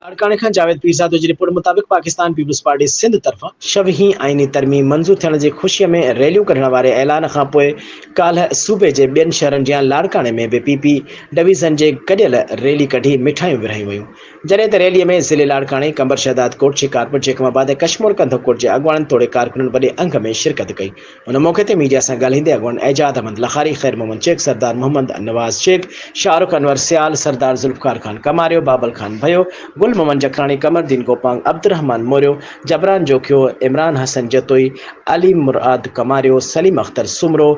लाड़काने खां जावेद पीरज़ाद जी रिपोर्ट मुताबिक़ Pakistan peoples party Sindh तरफ़ां शवही आईनी तरमीम मंज़ूर थियण जी ख़ुशीअ में रैलियूं करण वारे ऐलान खां पोइ काल्ह सूबे जे ॿियनि शहरनि जीअं लाड़काने में भी पीपी डिवीज़न जे गॾियल रैली कढी मिठाइयूं विरहायूं वयूं। जॾहिं त रैलीअ में ज़िले लाड़काने, कंबर शहदाद कोट, शिकारपुर, जेकमाबाद ऐं कशमोर कंधो कोट जे अॻवाननि तोड़े कारकुननि वॾे अंग में शिरकत कई। उन मौक़े ते मीडिया सां ॻाल्हाईंदे अॻवान एजाद अहमद लखारी, ख़ैर मोहम्मद शेख, सरदार मोहम्मद नवाज़ शेख, शाहरुख अनवर सियाल, सरदार ज़ुल्फ़कार खान कमारियो, बाबल खान भयो, गुल मोहम्मद जखरानी, कमरदीन गोपांग, अब्दुर्रहमान मोरियो, जबरान जोखियो, इमरान हसन जतोई, अली मुराद कमारियो, सलीम अख्तर सुमरो,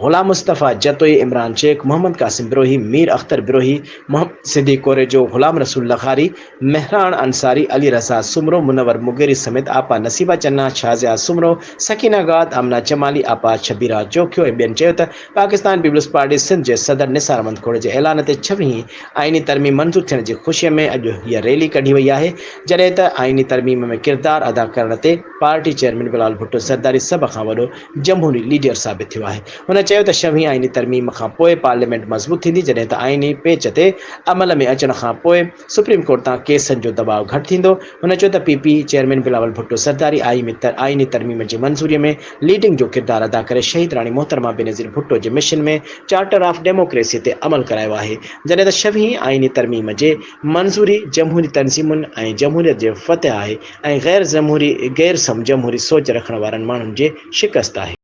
गुलाम मुस्तफ़ा जतोई, इमरान शेख, मोहम्मद कासिम बिरोही, मीर अख्तर बिरोही, मोहम्मद सिद्दीक कोरेजो, गुलाम रसूल लखारी, मेहरान अंसारी, अली रज़ा सुमरो, मुनवर मुगेरी समेत आपा नसीबा चन्ना, शाज़िया सुमरो, सकीना गाद, आमना जमाली, आपा शबीरा जोखियो ऐं ॿियनि चयो त पाकिस्तान पीपल्स पार्टी सिंध जे सदर निसार अहमद खोड़े जे ऐलान ते 26 आईनी तरमीम मंज़ूर थियण जी ख़ुशीअ में अॼु हीअ रैली कढी वई आहे। जॾहिं त आईनी तरमीम में किरदारु अदा करण ते पार्टी चेयरमैन बिलावल भुट्टो ज़रदारी सभ खां वॾो जमहूरी लीडर साबित थियो आहे। हुन चयो त 26 आईनी तरमीम खां पोइ पार्लियामेंट मज़बूत थींदी, जॾहिं त आईनी पेच ते अमल में अचण खां पोइ सुप्रीम कोर्ट तां केसनि जो दबाव घटि थींदो। हुन चयो त पीपी चेयरमैन बिलावल भुट्टो ज़रदारी आईनी तरमीम जी मंज़ूरीअ में लीडिंग जो किरदारु अदा करे शहीद राणी मोहतरमा बेनज़ीर भुट्टो जे मिशन में चार्टर ऑफ डेमोक्रेसी ते अमल करायो आहे। जॾहिं त 26 आईनी तरमीम जे मंज़ूरी जमहूरी तंज़ीमुनि ऐं जमहूरियत जे फ़तह आहे ऐं गैर जमहूरी सोच रखण वारनि माण्हुनि जे शिकस्त आहे।